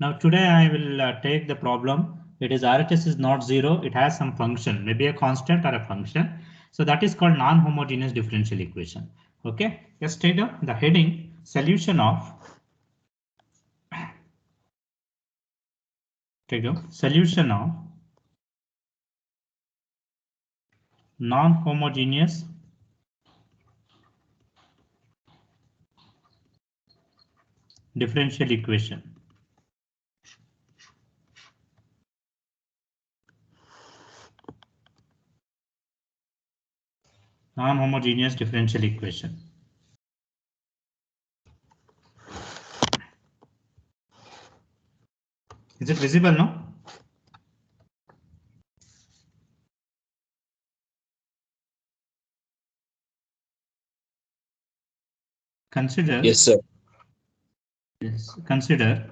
Now today I will take the problem. It is RHS is not zero. It has some function, maybe a constant or a function. So that is called non-homogeneous differential equation. Okay, let's take the heading solution of solution of non-homogeneous differential equation. Non-homogeneous differential equation. Is it visible now? Consider. Yes, sir. Yes, consider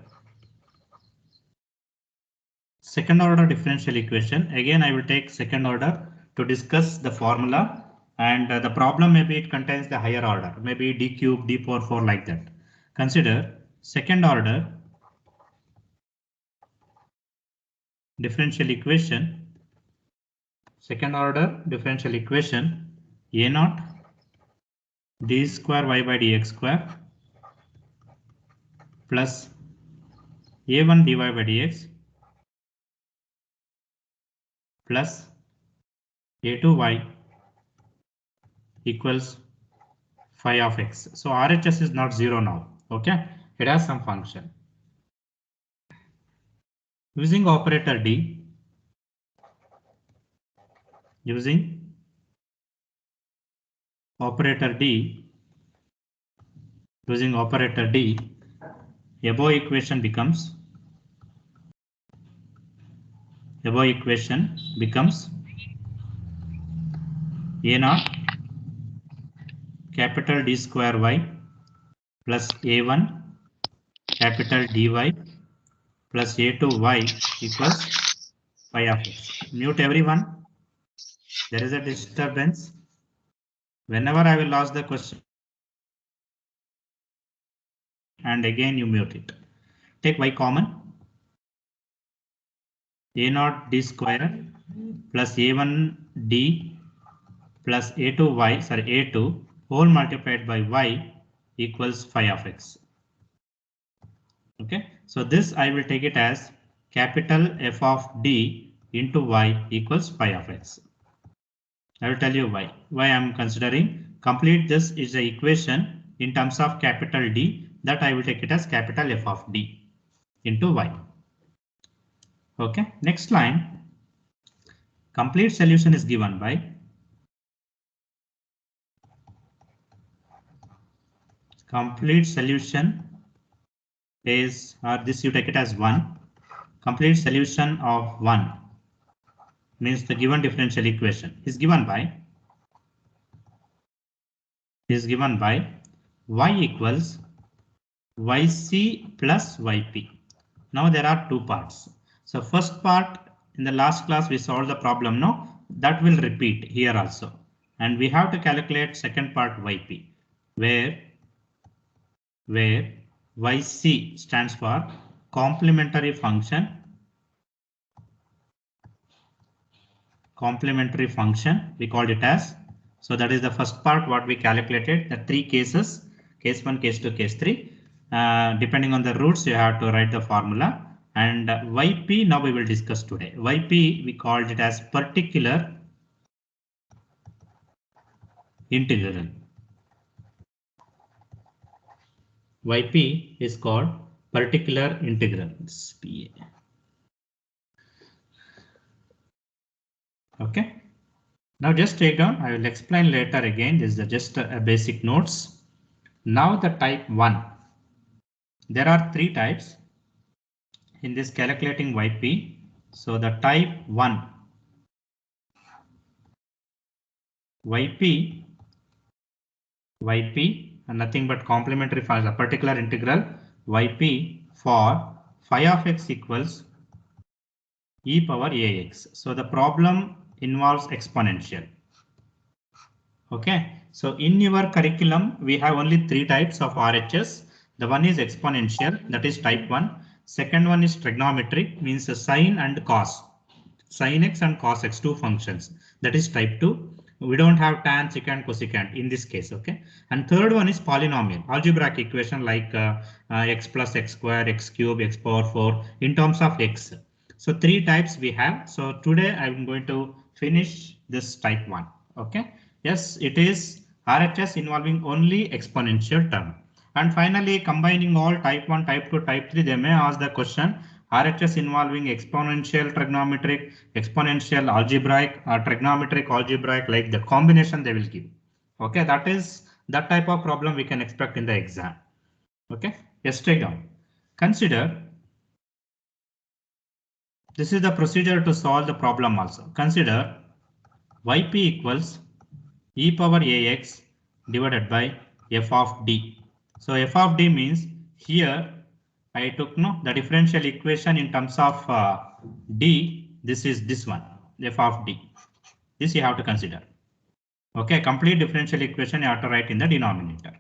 second order differential equation. Again, I will take second order to discuss the formula, and the problem maybe it contains the higher order, maybe d cube, d power 4 like that. Consider second order differential equation. Second order differential equation a naught d square y by dx square plus a1 dy by dx plus a2y equals phi of x. So RHS is not zero now. Okay, it has some function. Using operator D, using operator D, above equation becomes a naught capital D square y plus a1 capital dy plus a2y equals phi of x. Mute everyone. There is a disturbance. Whenever I will ask the question and again you mute it. Take y common. A naught d square plus a1 d plus a2y, sorry, a2 whole multiplied by y equals phi of x. Okay, so this I will take it as capital F of d into y equals phi of x. I will tell you why. Why I am considering complete this is the equation in terms of capital D, that I will take it as capital F of d into y. Okay, next line. Complete solution is given by complete solution is, or this you take it as 1. Complete solution of 1 means the given differential equation is given by y equals yc plus yp. Now there are two parts. So first part in the last class we solved the problem. Now that will repeat here also, and we have to calculate second part yp, where yc stands for complementary function. We called it as. So that is the first part what we calculated, the three cases, case 1, case 2, case 3. Depending on the roots you have to write the formula, and yp now we will discuss today. Yp we called it as particular integral. Yp is called particular integral. Okay. Now just take down. I will explain later again. This is just a basic notes. Now the type 1. There are three types in this calculating yp. So the type 1 yp and nothing but complementary function, a particular integral yp for phi of x equals e power ax. So the problem involves exponential. Okay, so in your curriculum we have only three types of RHS. The one is exponential, that is type 1. Second one is trigonometric, means sine and cos. Sin x and cos x, two functions. That is type 2. We don't have tan, secant, cosecant in this case. Okay. And third one is polynomial, algebraic equation like x plus x square, x cube, x power 4 in terms of x. So three types we have. So today I'm going to finish this type 1. Okay. Yes, it is RHS involving only exponential term. And finally, combining all type 1, type 2, type 3, they may ask the question RHS involving exponential trigonometric, exponential algebraic, trigonometric algebraic, like the combination they will give. Okay, that is that type of problem we can expect in the exam. Okay, yes, take down. Consider this is the procedure to solve the problem also. Consider yp equals e power ax divided by f of d. So f of d means here I took the differential equation in terms of d. This is this one, f of d. This you have to consider. Okay, complete differential equation you have to write in the denominator.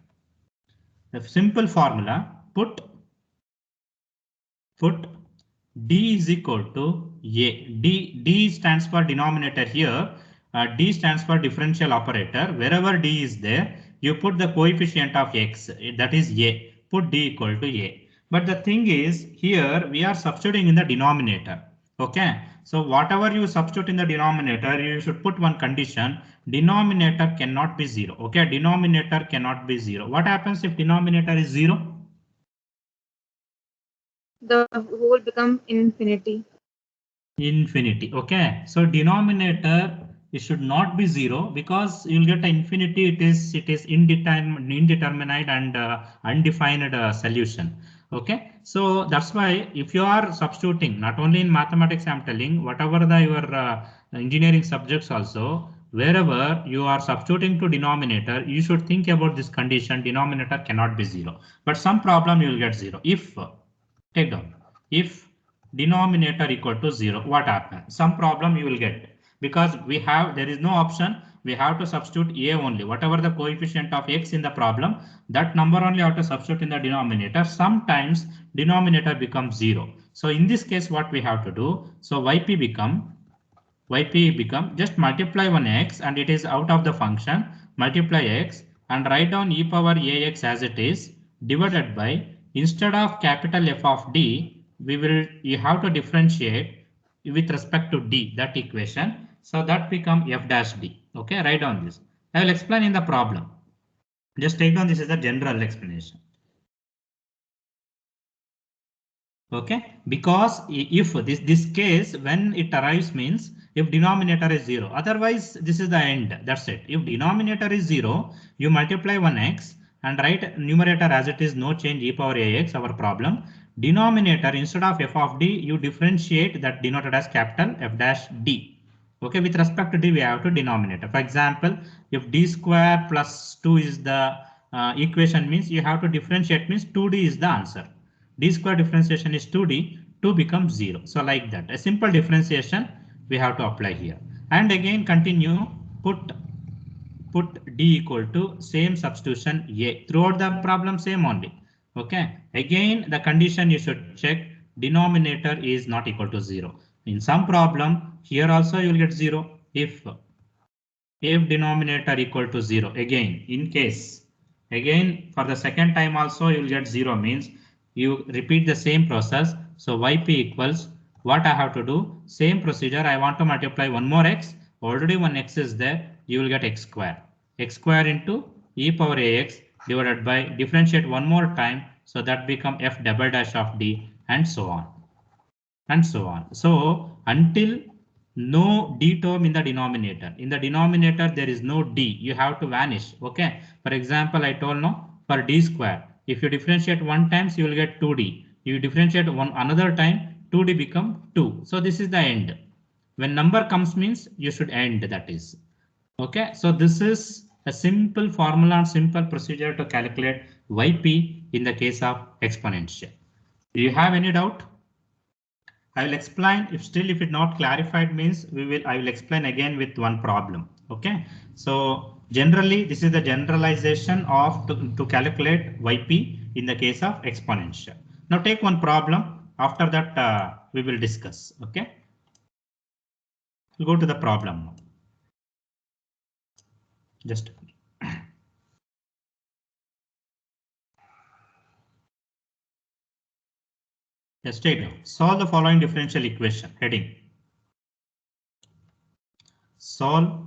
The simple formula, put d is equal to a. D stands for denominator here. D stands for differential operator. Wherever d is there, you put the coefficient of x, that is a. Put d equal to a. But the thing is, here we are substituting in the denominator. Okay, so whatever you substitute in the denominator, you should put one condition. Denominator cannot be 0. Okay, denominator cannot be 0. What happens if denominator is 0? The whole become infinity. Infinity. Okay, so denominator it should not be 0 because you'll get an infinity. It is indeterminate and undefined solution. Okay, so that's why if you are substituting, not only in mathematics I'm telling, whatever your engineering subjects also, wherever you are substituting to denominator, you should think about this condition, denominator cannot be 0. But some problem you will get 0. If, take down, if denominator equal to 0, what happens? Some problem you will get, because there is no option. We have to substitute a only. Whatever the coefficient of x in the problem, that number only have to substitute in the denominator. Sometimes denominator becomes 0. So in this case, what we have to do? So yp become just multiply one x, and it is out of the function, multiply x and write down e power ax as it is, divided by, instead of capital F of d, you have to differentiate with respect to d, that equation. So that become f dash d. Okay, write down this. I will explain in the problem. Just take down this is the general explanation. Okay, because if this case, when it arrives means if denominator is 0, otherwise this is the end. That's it. If denominator is 0, you multiply 1x and write numerator as it is, no change, e power ax, our problem. Denominator, instead of f of d, you differentiate that denoted as capital F dash d. Okay, with respect to d, we have to denominator. For example, if d square plus 2 is the equation, means you have to differentiate, means 2d is the answer. D square differentiation is 2d, 2 becomes 0. So like that, a simple differentiation we have to apply here. And again continue, put d equal to same substitution a. Throughout the problem same only. Okay, again the condition you should check, denominator is not equal to 0. In some problem here also you will get 0 if denominator equal to 0. Again, in case, again for the second time also you will get 0, means you repeat the same process. So yp equals, what I have to do, same procedure. I want to multiply one more x, already one x is there, you will get x square into e power ax divided by, differentiate one more time, so that become f double dash of d, and so on and so on. So until no d term in the denominator, there is no d, you have to vanish. Okay, for example, I told no, for d square, if you differentiate one times, you will get 2d. You differentiate one another time, 2d become 2. So this is the end. When number comes means you should end, that is. Okay, so this is a simple formula and simple procedure to calculate yp in the case of exponential. Do you have any doubt? I will explain. If it not clarified means I will explain again with one problem. Okay, so generally this is the generalization of to calculate yp in the case of exponential. Now take one problem. After that, we will discuss. Okay. We'll go to the problem now. Just let's take down. Solve the following differential equation. Heading. Solve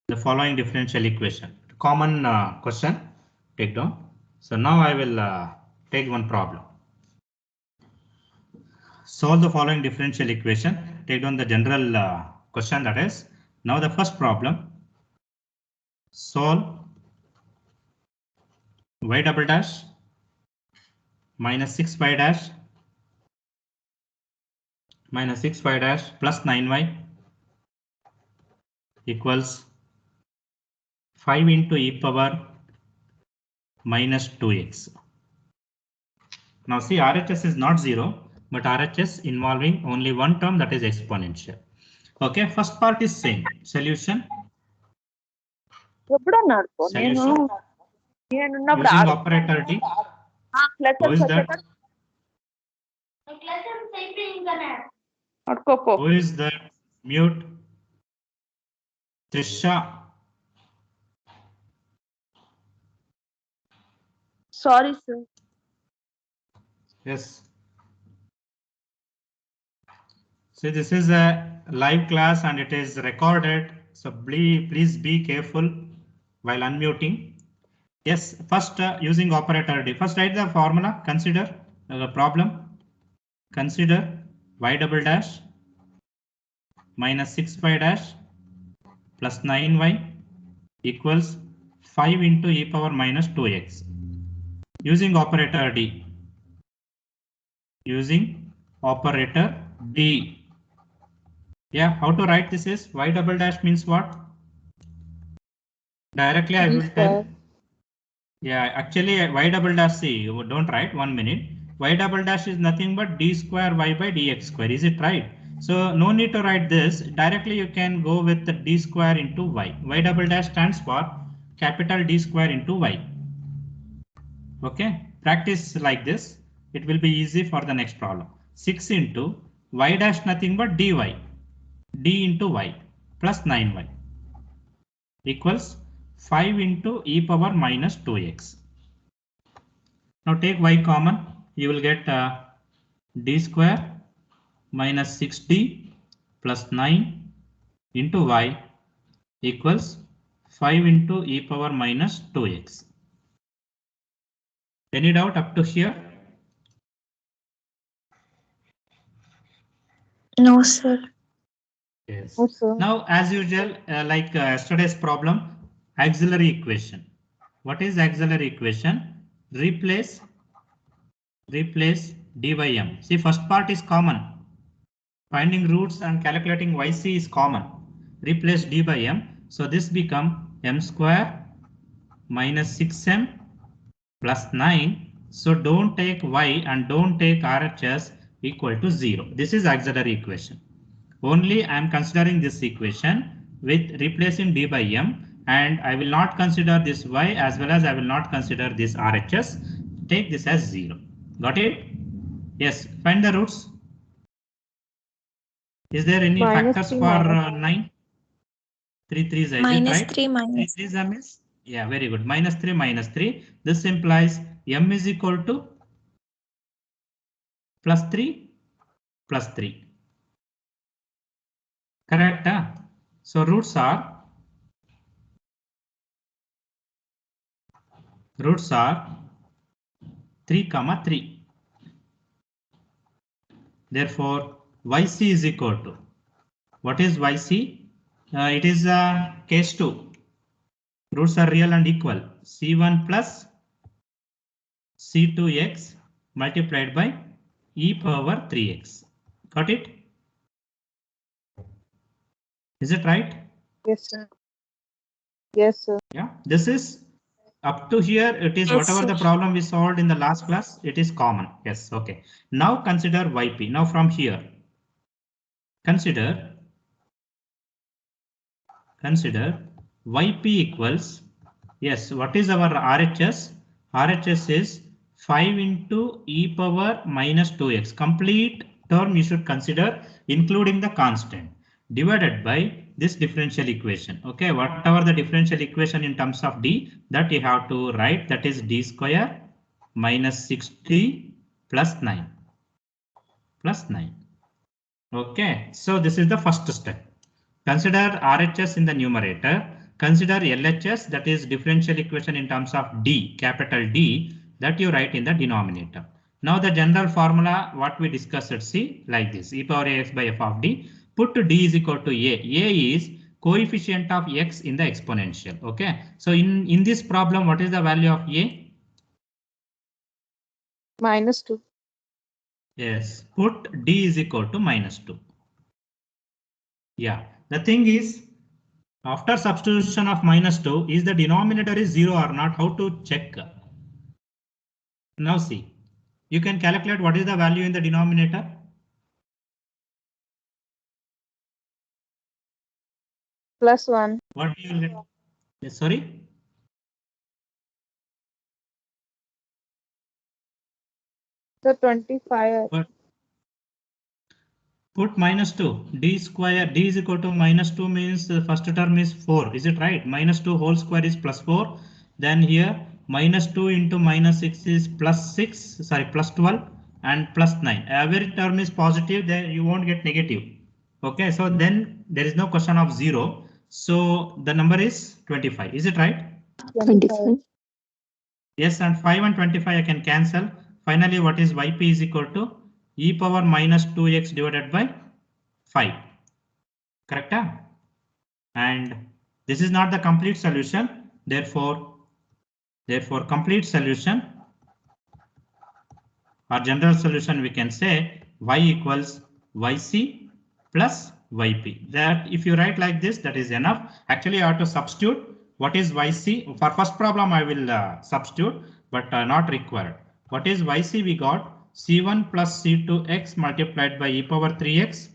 the following differential equation. Common question. Take down. So now I will take one problem. Solve the following differential equation. Take down the general question, that is. Now the first problem. Solve y double dash minus 6y dash minus 6y dash plus 9y equals 5 into e power minus 2x. Now see, RHS is not 0, but RHS involving only one term, that is exponential. Okay, first part is same. Solution. Solution. Using operator D. Who is that? Who is that? Mute. Trisha. Sorry, sir. Yes. So this is a live class and it is recorded. So please be careful while unmuting. Yes, first using operator D. First write the formula. Consider the problem. Consider y double dash minus 6y dash plus 9y equals 5 into e power minus 2x. Using operator D. Using operator D. Yeah, how to write this is y double dash means what? Directly I will tell. Yeah, actually y double dash, see, you don't write 1 minute. Y double dash is nothing but d square y by dx square. Is it right? So no need to write this. Directly you can go with the d square into y. Y double dash stands for capital D square into y. Okay, practice like this. It will be easy for the next problem. 6 into y dash nothing but dy. D into y plus 9y equals 5 into e power minus 2x. Now take y common. You will get d square minus 6d plus 9 into y equals 5 into e power minus 2x. Any doubt up to here? No, sir. Yes. No, sir. Now, as usual, like yesterday's problem, auxiliary equation. What is auxiliary equation? Replace d by m. See, first part is common. Finding roots and calculating yc is common. Replace d by m. So this become m square minus 6m plus 9. So don't take y and don't take RHS equal to 0. This is auxiliary equation. Only I am considering this equation with replacing d by m, and I will not consider this y as well as I will not consider this RHS. Take this as 0. Got it? Yes. Find the roots. Is there any factors for 9? 3 3s, is it right? 3 minus 3 is, yeah, very good. Minus 3 minus 3. This implies m is equal to plus 3 plus 3. Correct? So roots are 3, 3. Therefore, yc is equal to, what is yc? It is case 2. Roots are real and equal. C1 plus C2x multiplied by e power 3x. Got it? Is it right? Yes, sir. Yes, sir. Yeah, this is up to here. It is Yes, whatever sir. the problem we solved in the last class. It is common. Yes. Okay. Now consider yp. Now from here, consider yp equals, yes, what is our RHS? RHS is 5 into e power minus 2x. Complete term you should consider including the constant divided by this differential equation. Okay, whatever the differential equation in terms of d, that you have to write, that is d square minus 60 plus 9 plus 9. Okay, so this is the first step. Consider RHS in the numerator. Consider LHS, that is differential equation in terms of D, capital D, that you write in the denominator. Now the general formula what we discussed, see like this: e power ax by f of d. Put d is equal to a. A is coefficient of x in the exponential. Okay, so in this problem, what is the value of a? -2. Yes, put d is equal to -2. Yeah, the thing is, after substitution of -2, is the denominator is 0 or not? How to check? Now see, you can calculate what is the value in the denominator. +1. What you will get? Yes, sorry. So 25. What? Put -2. D square. D is equal to -2 means the first term is 4. Is it right? -2 whole square is +4. Then here -2 into -6 is +6. Sorry, +12 and +9. Every term is positive. Then you won't get negative. Okay, so then there is no question of 0. So the number is 25. Is it right? 25. Yes, and 5 and 25 I can cancel. Finally, what is yp is equal to e power minus 2x divided by 5. Correct? And this is not the complete solution. Therefore, complete solution or general solution, we can say y equals yc plus yp. That if you write like this, that is enough. Actually, I have to substitute what is yc. For first problem, I will substitute, but not required. What is yc? We got c1 plus c2x multiplied by e power 3x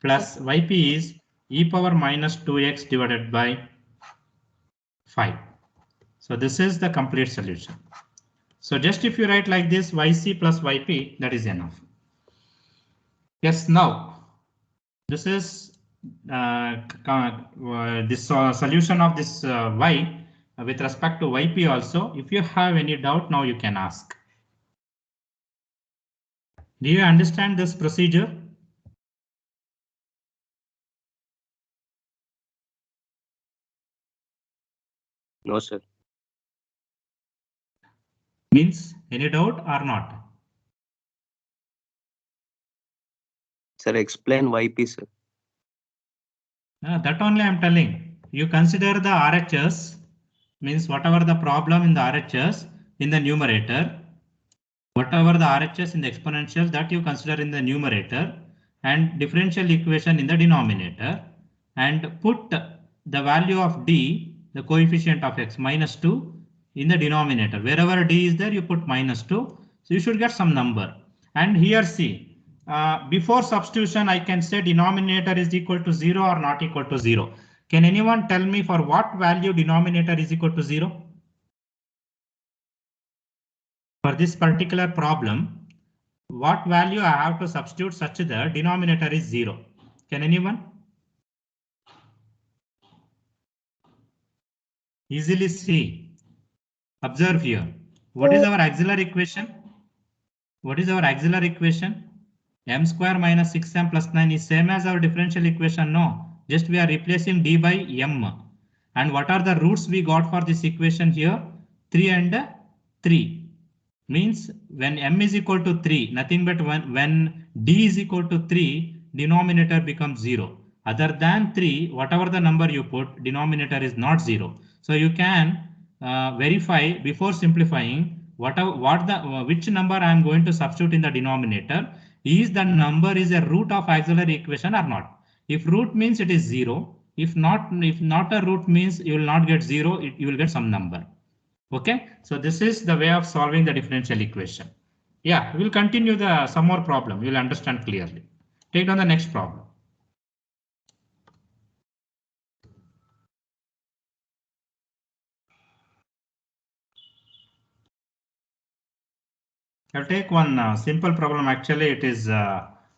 plus yp is e power minus 2x divided by 5. So this is the complete solution. So just if you write like this, yc plus yp, that is enough. Yes, now this is this solution of this y with respect to yp also. If you have any doubt, now you can ask. Do you understand this procedure? No, sir. Means any doubt or not? Sir, explain YP, sir. That only I am telling. You consider the RHS, means whatever the problem in the RHS in the numerator, whatever the RHS in the exponential, that you consider in the numerator, and differential equation in the denominator, and put the value of d, the coefficient of x, -2 in the denominator. Wherever d is there, you put -2. So you should get some number. And here see, before substitution, I can say denominator is equal to 0 or not equal to 0. Can anyone tell me for what value denominator is equal to 0? For this particular problem, what value I have to substitute such that denominator is 0? Can anyone? Easily see. Observe here. What is our auxiliary equation? What is our auxiliary equation? M square minus 6m plus 9 is same as our differential equation. No, just we are replacing d by m. And what are the roots we got for this equation here? 3 and 3. Means when m is equal to 3, nothing but when d is equal to 3, denominator becomes 0. Other than 3, whatever the number you put, denominator is not 0. So you can verify before simplifying which number I am going to substitute in the denominator. Is the number is a root of auxiliary equation or not? If root means it is 0. If not a root means you will not get 0. You will get some number. Okay, so this is the way of solving the differential equation. Yeah, we'll continue some more problem. You'll understand clearly. Take on the next problem. I'll take one simple problem. Actually, it is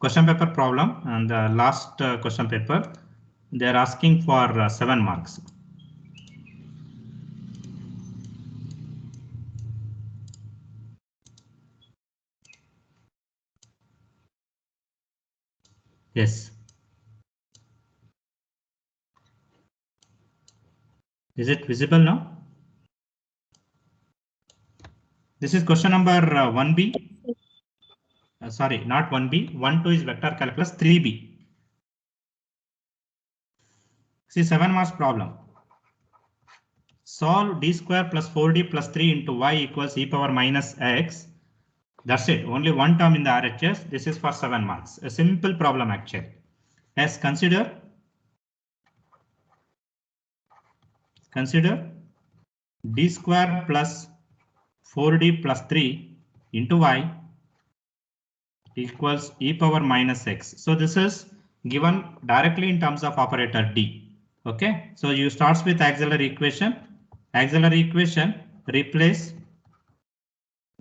question paper problem, and the last question paper, they are asking for 7 marks. Yes. Is it visible now? This is question number 1B. Sorry, not 1B. 1-2 is vector calculus. 3B. See, 7 marks problem. Solve d square plus 4d plus 3 into y equals e power minus x. That's it. Only one term in the RHS. This is for 7 marks. A simple problem actually. As consider d square plus 4d plus 3 into y equals e power minus x. So this is given directly in terms of operator d. Okay, so you starts with auxiliary equation. Auxiliary equation, replace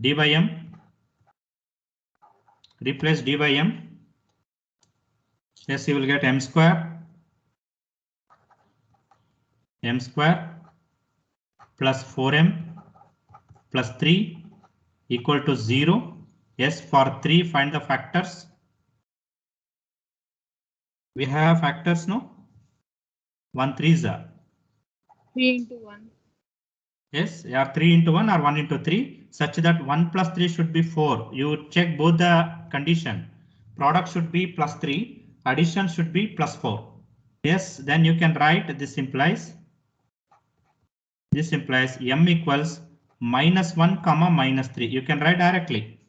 d by m. Replace d by m. Yes, you will get m square plus 4m plus 3 equal to 0. Yes, for 3 find the factors. We have factors, no? 1 3s are 3 into 1. yes, are 3 into 1 or 1 into 3, such that 1 plus 3 should be 4. You check both the condition. Product should be plus 3, addition should be plus 4. Yes, then you can write this implies m equals minus 1 comma minus 3. You can write directly.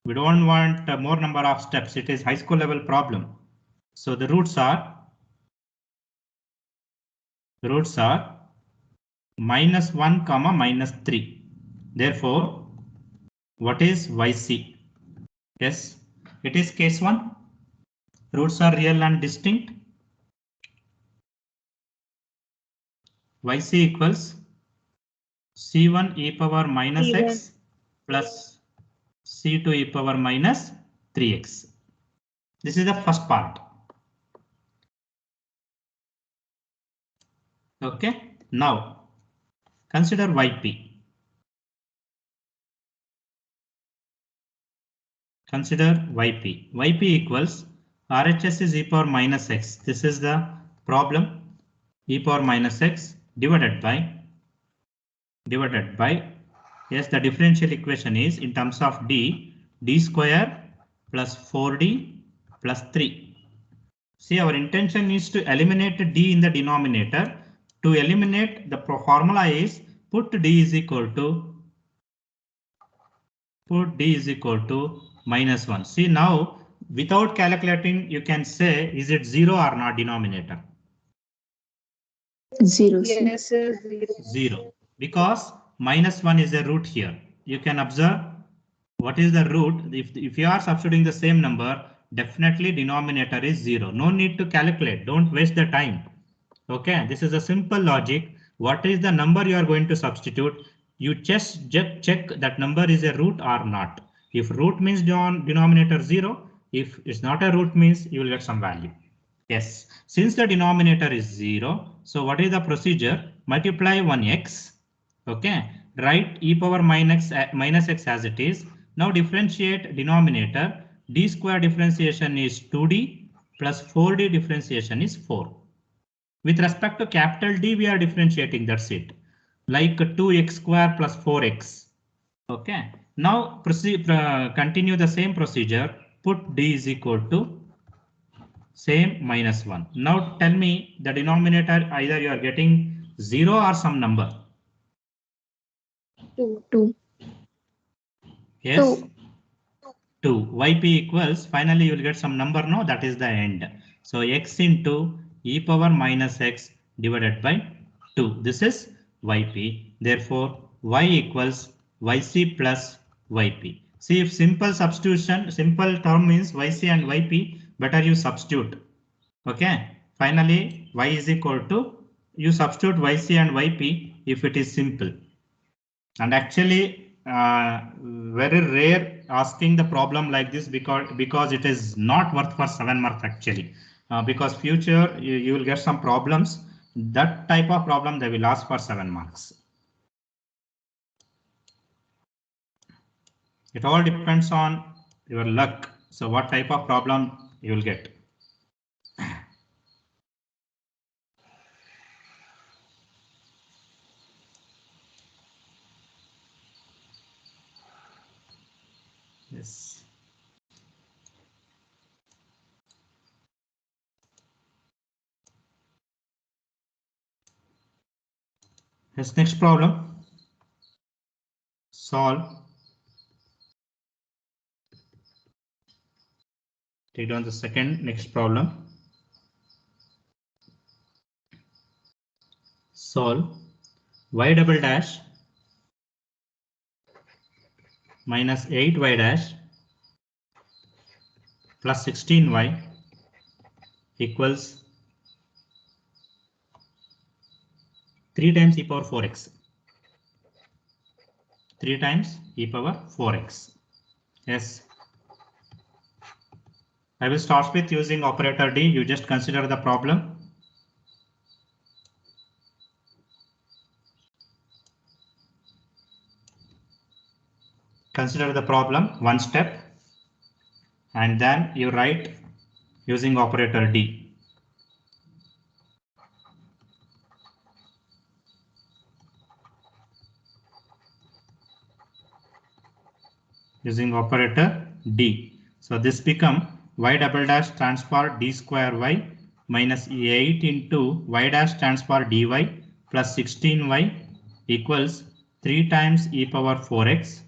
We don't want more number of steps. It is high school level problem. So the roots are minus 1 comma minus 3. Therefore, what is YC? Yes, it is case 1. Roots are real and distinct. YC equals C1 e power minus C1. x plus C2 e power minus 3x. This is the first part. Okay, now consider YP. Consider YP. YP equals RHS is e power minus x. This is the problem. E power minus x divided by yes, the differential equation is in terms of d square plus 4d plus 3. See, our intention is to eliminate d in the denominator. To eliminate, the formula is put d is equal to minus 1. See, now without calculating, you can say is it 0 or not denominator? 0. Yes, sir. 0, because minus 1 is a root here. You can observe what is the root. If you are substituting the same number, definitely denominator is 0. No need to calculate. Don't waste the time. Okay, this is a simple logic. What is the number you are going to substitute? You just check that number is a root or not. If root means denominator 0, if it's not a root means you will get some value. Yes, since the denominator is 0, so what is the procedure? Multiply 1x. Okay, write e power minus x as it is. Now differentiate denominator. D square differentiation is 2d plus 4d differentiation is 4. With respect to capital D, we are differentiating, that's it. Like 2x square plus 4x. Okay, now proceed, continue the same procedure. Put d is equal to same minus 1. Now tell me the denominator, either you are getting 0 or some number. 2. Yes, 2. YP equals, finally you will get some number, no, that is the end. So x into e power minus x divided by 2. This is YP. Therefore, y equals YC plus YP. See, if simple substitution, simple term means YC and YP, better you substitute. Okay, finally y is equal to, you substitute YC and YP if it is simple. And actually very rare asking the problem like this because it is not worth for 7 marks actually. Because future you will get some problems. That type of problem they will ask for 7 marks. It all depends on your luck. So what type of problem you will get. Yes. Yes, next problem. Solve. Take down the second next problem. Solve y double dash minus 8y dash plus 16y equals 3 times e power 4x. 3 times e power 4x. Yes. I will start with using operator D. You just consider the problem. Consider the problem one step and then you write using operator D. Using operator D. So this become y double dash transport d square y minus 8 into y dash transport dy plus 16y equals 3 times e power 4x.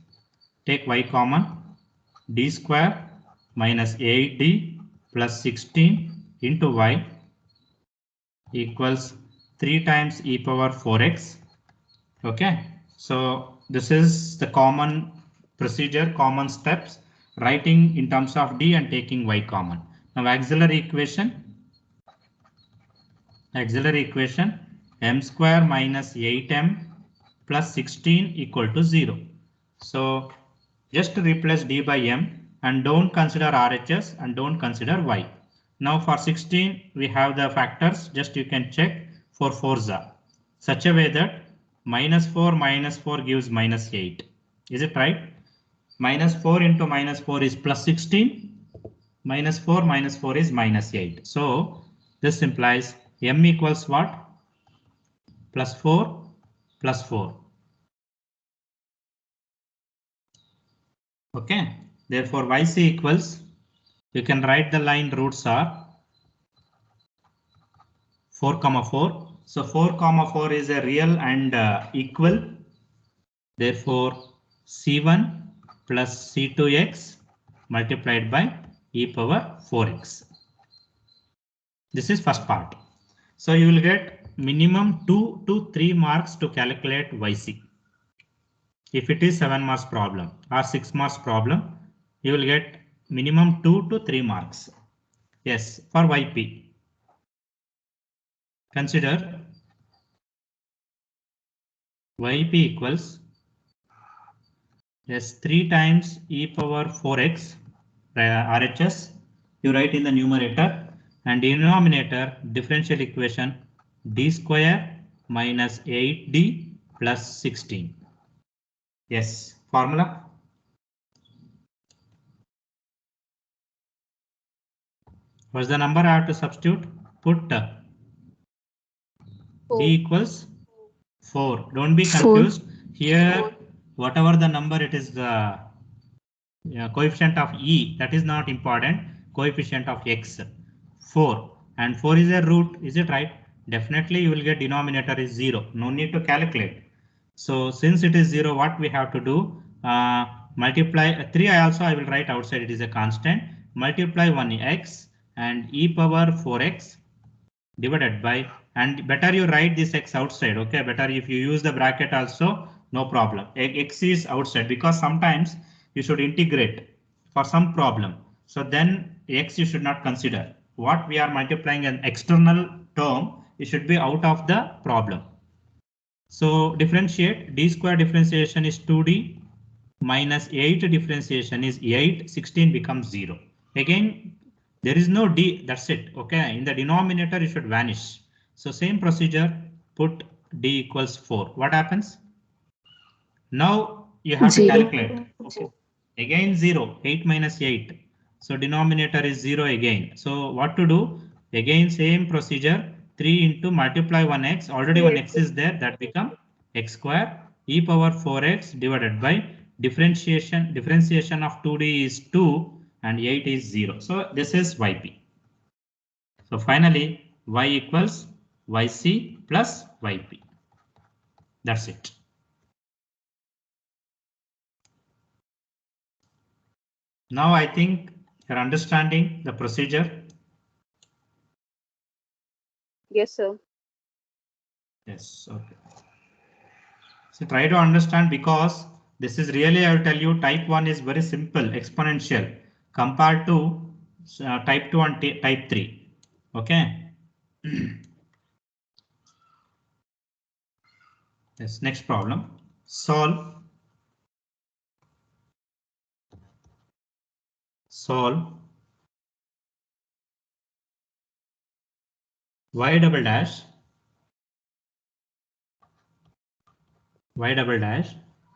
Take y common, d square minus 8d plus 16 into y equals 3 times e power 4x. Okay, so this is the common procedure, common steps, writing in terms of d and taking y common. Now auxiliary equation m square minus 8m plus 16 equal to 0. So just replace d by m and don't consider RHS and don't consider y. Now for 16 we have the factors, just you can check for 4s such a way that minus 4 gives minus 8. Is it right? Minus 4 into minus 4 is plus 16. Minus 4 is minus 8. So this implies m equals what? Plus 4 plus 4. Okay, therefore yc equals, you can write the line roots are 4, 4. So 4, 4 is a real and equal. Therefore c1 plus c2x multiplied by e power 4x. This is first part. So you will get minimum 2 to 3 marks to calculate yc. If it is 7 marks problem or 6 marks problem, you will get minimum 2 to 3 marks. Yes, for yp. Consider yp equals, yes, 3 times e power 4x RHS. You write in the numerator and denominator differential equation d square minus 8d plus 16. Yes, formula. What's the number I have to substitute? Put d equals 4. Don't be confused. 4. Here, whatever the number it is the coefficient of e, that is not important. Coefficient of x 4 and 4 is a root. Is it right? Definitely you will get denominator is 0. No need to calculate. So since it is 0, what we have to do? Multiply 3. I will write outside. It is a constant. Multiply 1x and e power 4x divided by, and better you write this x outside. Okay, better if you use the bracket also, no problem. X is outside because sometimes you should integrate for some problem. So then x you should not consider. What we are multiplying an external term, it should be out of the problem. So differentiate, d square differentiation is 2d minus 8 differentiation is 8, 16 becomes 0. Again, there is no d, that's it. Okay, in the denominator it should vanish. So same procedure, put d equals 4. What happens? Now you have to 0. calculate. Okay. Again 0, 8 minus 8. So denominator is 0 again. So what to do? Again same procedure, 3 into multiply 1x, already 1x is there, that become x square, e power 4x divided by differentiation of 2d is 2 and 8 is 0. So this is yp. So finally y equals yc plus yp. That's it. Now I think you're understanding the procedure. Yes, sir. Yes, okay. So try to understand, because this is really, I will tell you, type 1 is very simple, exponential, compared to type 2 and type 3. Okay. Yes, next problem. Solve y double dash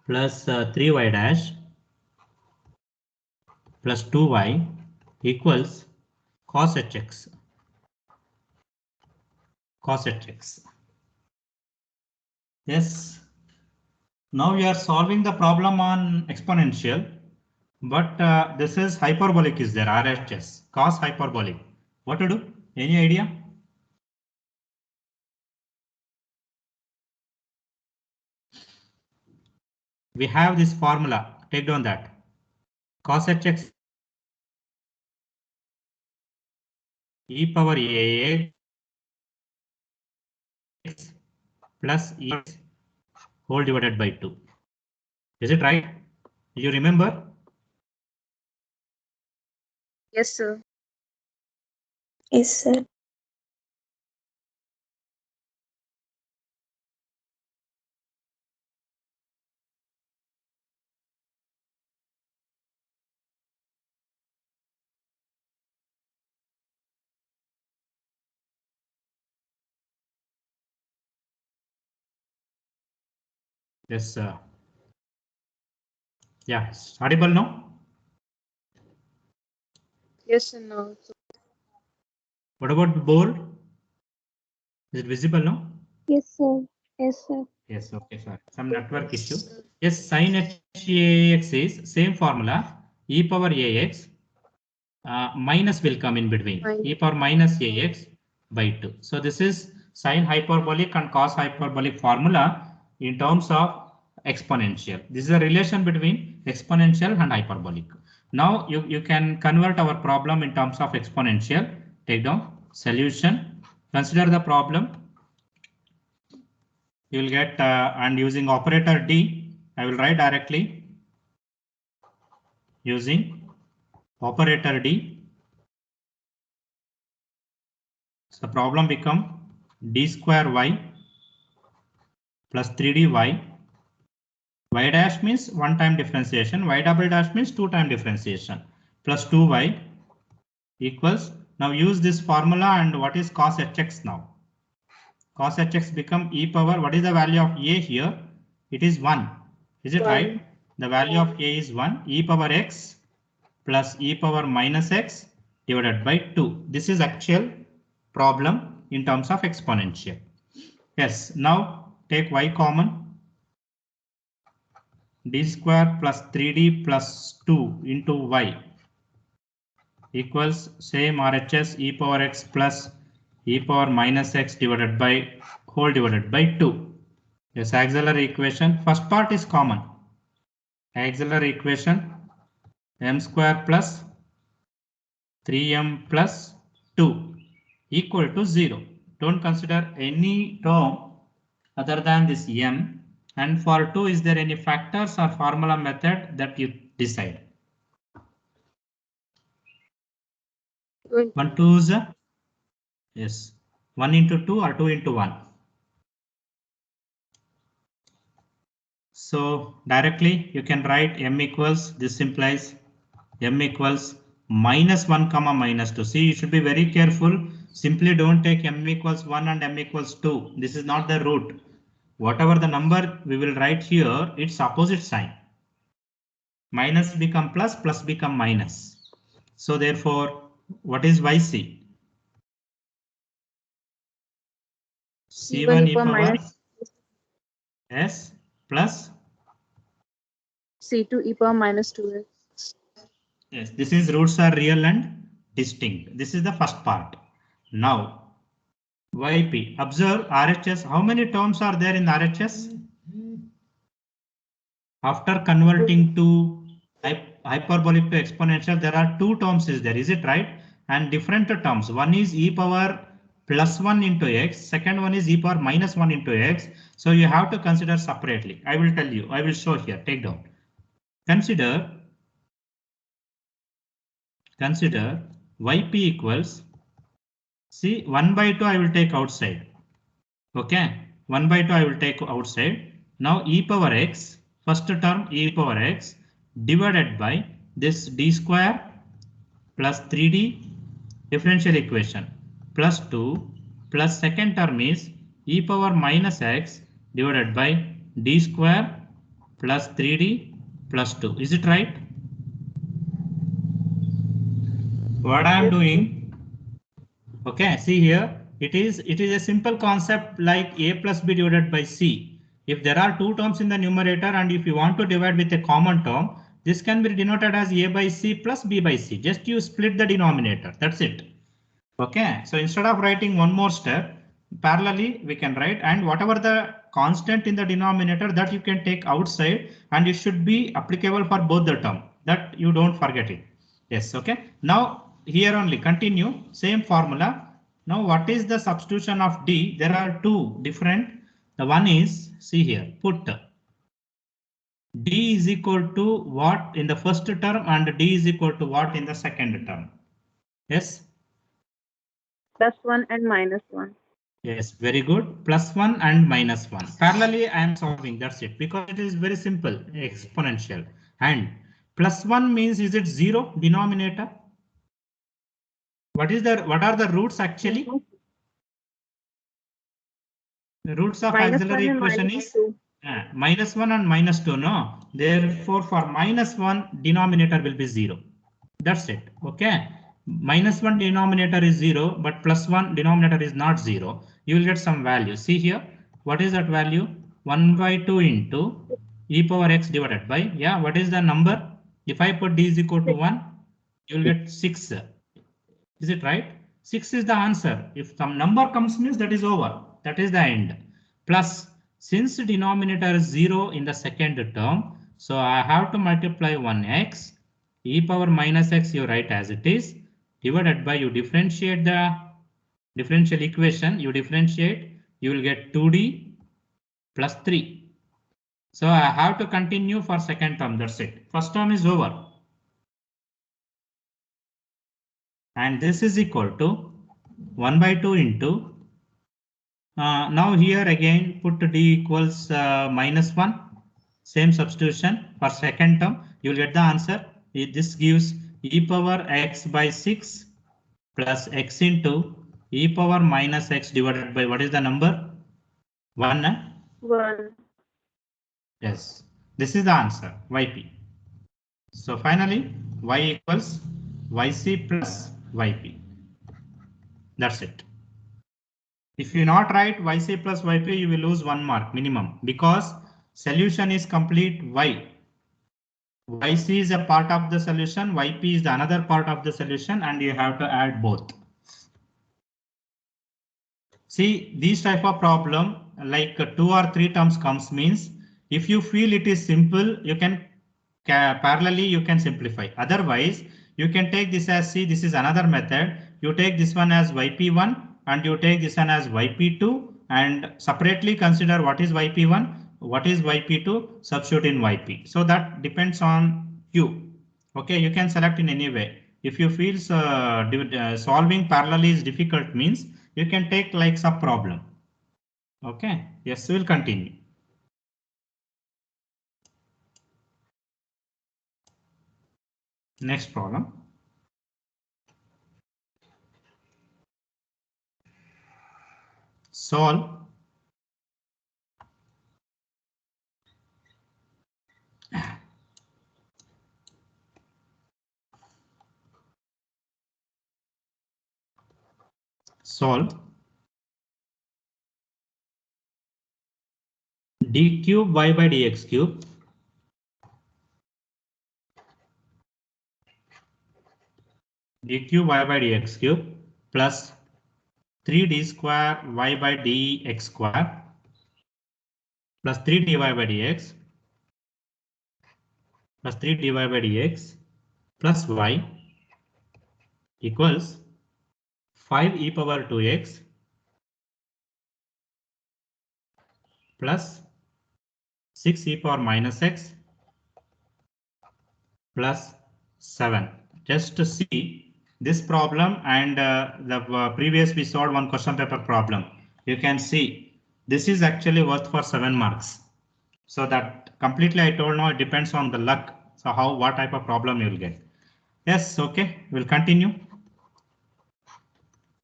plus 3y dash plus 2y equals cos hx. Yes. Now we are solving the problem on exponential, but this is hyperbolic is there, RHS, cos hyperbolic. What to do? Any idea? We have this formula, take down that. Cos hx e power ax plus ex whole divided by 2. Is it right? You remember? Yes, sir. Yes, sir. Yes, sir. Yeah, audible now? Yes, sir. No. What about the board? Is it visible now? Yes, sir. Yes, sir. Yes, okay, sorry. Some network issue. Yes, sin HAX is same formula, e power ax, minus will come in between, Fine. e power minus ax by 2. So this is sin hyperbolic and cos hyperbolic formula in terms of exponential. This is a relation between exponential and hyperbolic. Now you can convert our problem in terms of exponential. Take down solution. Consider the problem. You will get and using operator D, I will write directly using operator D. So problem become d square y plus 3dy. Y dash means one time differentiation, y double dash means two time differentiation, plus 2y equals, now use this formula, and what is cos hx now? Cos hx become e power, what is the value of a here? It is 1. Is it 1. right? The value of a is 1, e power x plus e power minus x divided by 2. This is actual problem in terms of exponential. Yes, now take y common. D square plus 3d plus 2 into y equals same RHS e power x plus e power minus x divided by whole divided by 2. Yes, auxiliary equation. First part is common. Auxiliary equation m square plus 3m plus 2 equal to 0. Don't consider any term other than this m. And for 2, is there any factors or formula method that you decide? 1 2 is yes, 1 into 2 or 2 into 1. So directly you can write m equals, this implies m equals minus 1 comma minus 2. See, you should be very careful. Simply don't take m equals 1 and m equals 2. This is not the root. Whatever the number we will write here, it's opposite sign. Minus become plus, plus become minus. So therefore, what is yc? C1 e power s plus C2 e power minus 2x. yes, this is roots are real and distinct. This is the first part. Now, yp. Observe RHS. How many terms are there in RHS? After converting to hyperbolic to exponential, there are two terms is there, is it right? And different terms. One is e power plus 1 into x. Second one is e power minus 1 into x. So you have to consider separately. I will tell you. I will show here. Take down. Consider yp equals, see 1 by 2 I will take outside. Okay, 1 by 2 I will take outside. Now e power x, first term e power x divided by this d square plus 3d differential equation plus 2 plus second term is e power minus x divided by d square plus 3d plus 2. Is it right? What I am doing, okay, see here, it is a simple concept like a plus b divided by c. If there are two terms in the numerator and if you want to divide with a common term, this can be denoted as a by c plus b by c. Just you split the denominator, that's it. Okay, so instead of writing one more step, parallelly we can write, and whatever the constant in the denominator that you can take outside, and it should be applicable for both the term, that you don't forget it. Yes, okay. Now here only continue same formula. Now what is the substitution of d? There are two different. The one is, see here, put d is equal to what in the first term and d is equal to what in the second term. Yes. +1 and -1. Yes, very good. +1 and -1. Parallelly, I am solving. That's it. Because it is very simple, exponential. And +1 means is it 0 denominator? What are the roots actually? The roots of auxiliary equation is -1 and -2. No, therefore for -1 denominator will be 0. That's it. Okay. -1 denominator is 0, but +1 denominator is not 0. You will get some value. See here. What is that value? 1 by 2 into e power x divided by, yeah, what is the number? If I put d is equal to 1, you will get 6. Is it right? 6 is the answer. If some number comes means that is over. That is the end. Plus, since denominator is 0 in the second term, so I have to multiply 1x, e power minus x you write as it is, divided by, you differentiate the differential equation, you differentiate, you will get 2d plus 3. So I have to continue for second term, that's it. First term is over. And this is equal to 1 by 2 into, now here again put d equals -1, same substitution for second term, you will get the answer. This gives e power x by 6 plus x into e power minus x divided by, what is the number? 1. 1. Yes, this is the answer, yp. So finally, y equals yc plus yp. That's it. If you not write yc plus yp, you will lose 1 mark minimum, because solution is complete y. Yc is a part of the solution, yp is the another part of the solution, and you have to add both. See, these type of problem like 2 or 3 terms comes means, if you feel it is simple, you can parallelly you can simplify. Otherwise, you can take this as, see, this is another method. You take this one as yp1 and you take this one as yp2 and separately consider what is yp1, what is yp2, substitute in yp. So that depends on you. Okay, you can select in any way. If you feel solving parallelly is difficult means, you can take like sub problem. Okay, yes, we'll continue. Next problem. Solve d cube y by dx cube d cube y by dx cube plus 3d square y by dx square plus 3 dy by dx plus 3 dy by dx plus y equals 5 e power 2x plus 6 e power minus x plus 7. Just to see this problem and the previous we solved one question paper problem. You can see this is actually worth for 7 marks. So that completely I told now it depends on the luck. So what type of problem you will get. Yes, okay, we'll continue.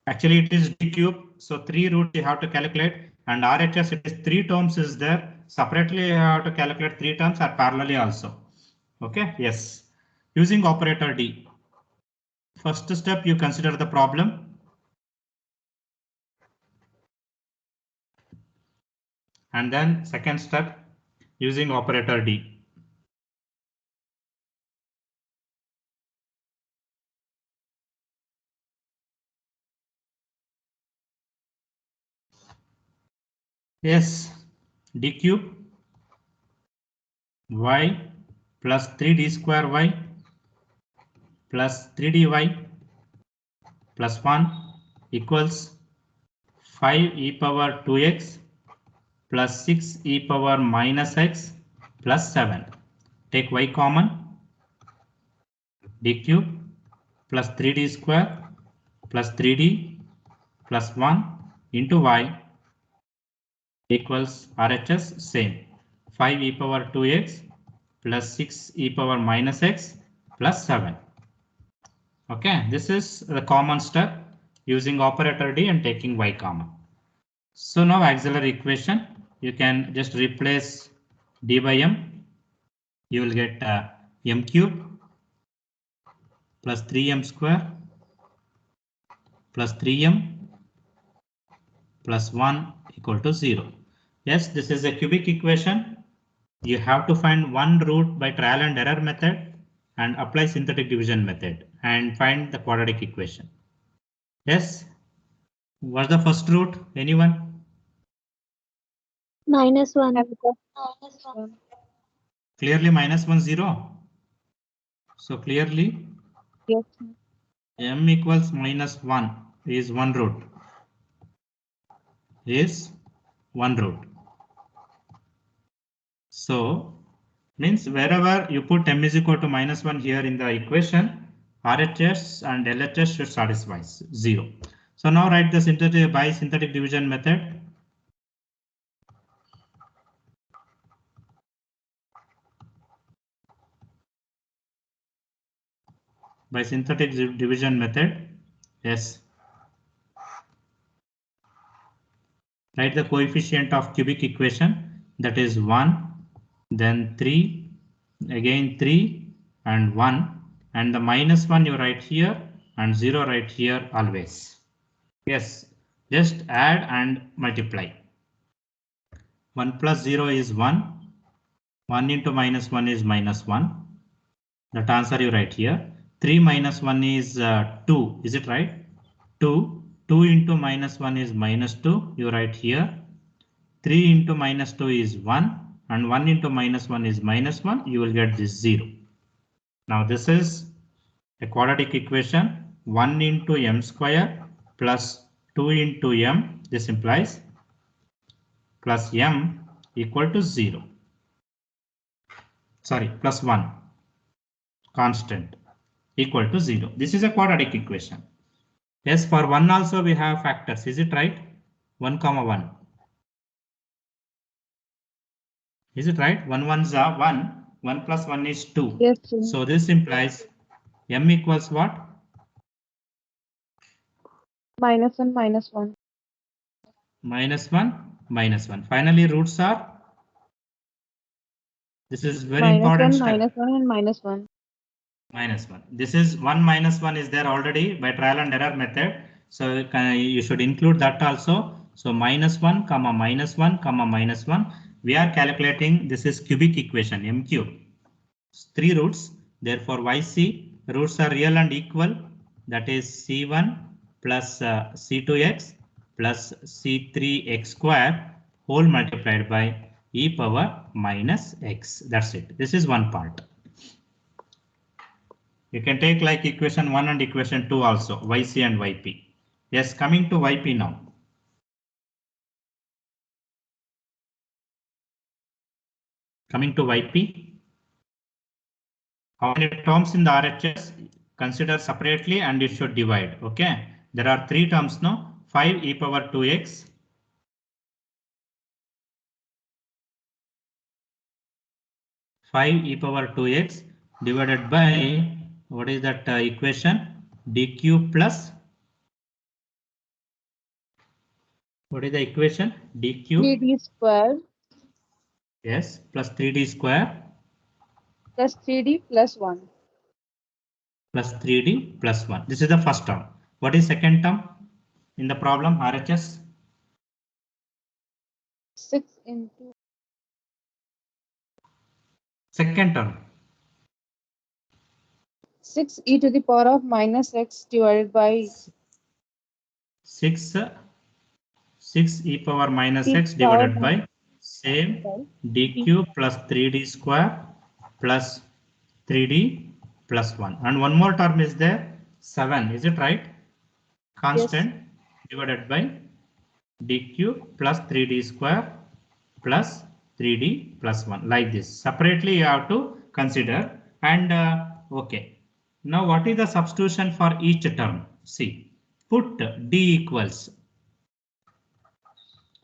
Actually it is d cube, so 3 roots you have to calculate, and RHS it is 3 terms is there. Separately you have to calculate 3 terms or parallelly also. Okay, yes. Using operator D. First step you consider the problem. And then second step using operator D. Yes, d cube y plus 3d square y plus 3dy plus 1 equals 5 e power 2x plus 6 e power minus x plus 7. Take y common. D cube plus 3d square plus 3d plus 1 into y equals RHS same. 5 e power 2x plus 6 e power minus x plus 7. Okay, this is the common step using operator D and taking y common. So now auxiliary equation, you can just replace d by m. You will get m cube plus 3m square plus 3m plus 1 equal to 0. Yes, this is a cubic equation. You have to find one root by trial and error method and apply synthetic division method and find the quadratic equation. Yes, what's the first root? Anyone? -1. Clearly -1 0. So clearly Yes. m equals -1 is one root. Is one root. So means wherever you put m is equal to -1 here in the equation, RHS and LHS should satisfy 0. So now write the synthetic division method. By synthetic division method, yes. Write the coefficient of cubic equation, that is 1, then 3, again 3 and 1, and the -1 you write here and 0 right here always. Yes, just add and multiply. 1 plus 0 is 1. 1 into -1 is -1. That answer you write here. 3 minus 1 is 2. Is it right? 2. 2 into -1 is -2. You write here. 3 into -2 is 1. And 1 into -1 is -1. You will get this 0. Now this is a quadratic equation. 1 into m square plus 2 into m. This implies plus m equal to 0. Sorry, plus 1. Constant equal to 0. This is a quadratic equation. Yes, for 1 also we have factors. Is it right? 1 comma 1. Is it right? 1 1s are 1. 1 plus 1 is 2. Yes, sir. So this implies M equals what? -1, -1. -1. Finally, roots are. This is very -1, important step. -1 and -1. -1. This is 1 -1 is there already by trial and error method. So you should include that also. So -1, -1, -1. We are calculating. This is cubic equation M cube. 3 roots. Therefore, YC roots are real and equal. That is C1 plus C2x plus C3x square whole multiplied by e power minus x. That's it. This is one part. You can take like equation 1 and equation 2 also, YC and YP. Yes, coming to YP now. Coming to YP. How many terms in the RHS? Consider separately and you should divide. Okay. There are 3 terms now. 5 e power 2x. 5 e power 2x divided by, what is that equation? dq plus, what is the equation? dq 3D square yes, plus 3d square plus 3D plus 1. plus 3d plus 1. This is the first term. What is second term in the problem RHS? 6 into Second term. 6 e to the power of minus x divided by 6 e power minus e x power divided by same dq plus 3d square plus 3d plus 1. And one more term is there, 7. Is it right? Constant divided by dq plus 3d square plus 3d plus 1. Like this. Separately you have to consider. And okay. Now what is the substitution for each term? See. Put d equals.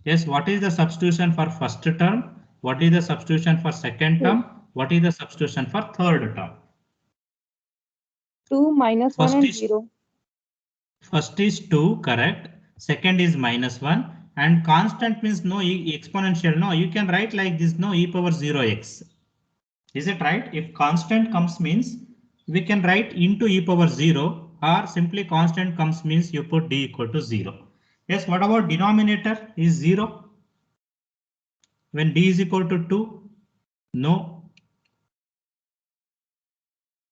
Yes, what is the substitution for first term? What is the substitution for second term? What is the substitution for third term? 2 minus 1 and 0. First is 2, correct. Second is -1. And constant means no exponential. No, you can write like this, no e power 0x. Is it right? If constant comes means we can write into e power 0, or simply constant comes means you put d equal to 0. Yes, what about denominator is 0? When d is equal to 2? No.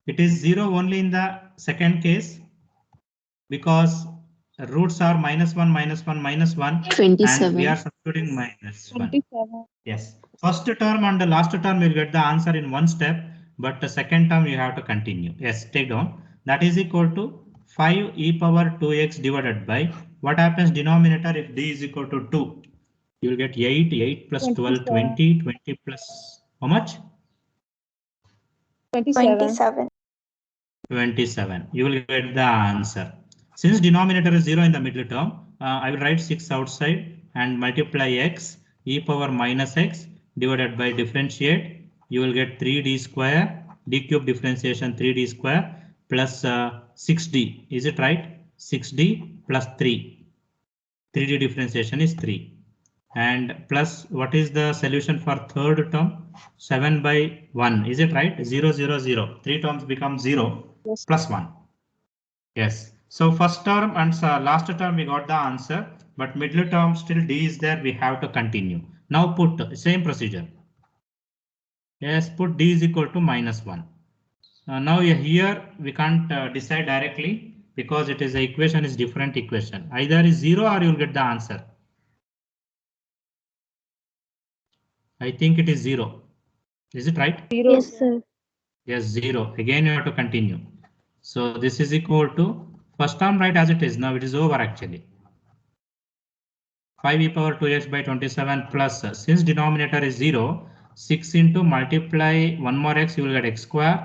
It is 0 only in the second case because roots are -1, -1, -1. 27. And we are substituting -1. 27. Yes. First term and the last term will get the answer in one step, but the second term you have to continue. Yes, take down. That is equal to 5 e power 2x divided by, what happens denominator if d is equal to 2? You will get 8, 8 plus 12, 20, 20 plus how much? 27. 27. You will get the answer. Since denominator is 0 in the middle term, I will write 6 outside and multiply x e power minus x divided by differentiate. You will get 3d square, d cube differentiation 3d square plus 6d. Is it right? 6d plus 3. 3d differentiation is 3. And plus what is the solution for third term? 7 by 1. Is it right? 0, 0, 0. 3 terms become 0 plus 1. Yes. So first term and last term we got the answer, but middle term still d is there. We have to continue. Now put same procedure. Yes, put d is equal to -1. Now here we can't decide directly because it is the equation is different equation. Either is 0 or you will get the answer. I think it is 0. Is it right? 0. Yes, sir. Yes, 0. Again you have to continue. So this is equal to first term right as it is. Now it is over actually. 5 e power 2x by 27 plus, since denominator is 0, 6 into multiply 1 more x, you will get x square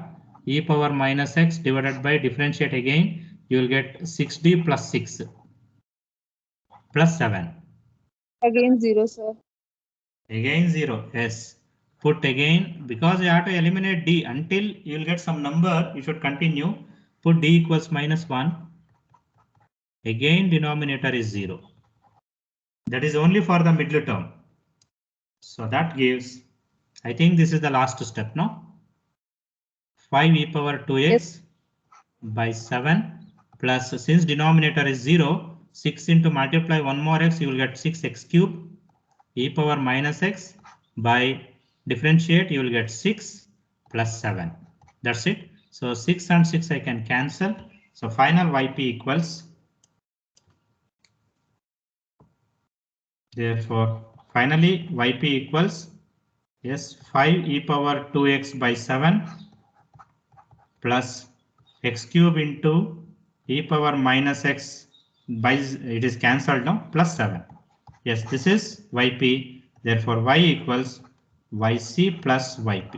e power minus x divided by differentiate again, you will get 6d plus 6 plus 7. Again 0, sir. Again 0. Yes. Put again because you have to eliminate d until you will get some number. You should continue. Put d equals -1. Again, denominator is 0. That is only for the middle term. So that gives, I think this is the last step now. 5 e power 2x Yes. by 7 plus, since denominator is 0, 6 into multiply one more x, you will get 6x cube e power minus x by differentiate, you will get 6 plus 7. That's it. So 6 and 6 I can cancel. So final yp equals, therefore finally yp equals, yes, 5 e power 2x by 7 plus x cube into e power minus x by, it is cancelled now, plus 7. Yes, this is yp. Therefore y equals yc plus yp.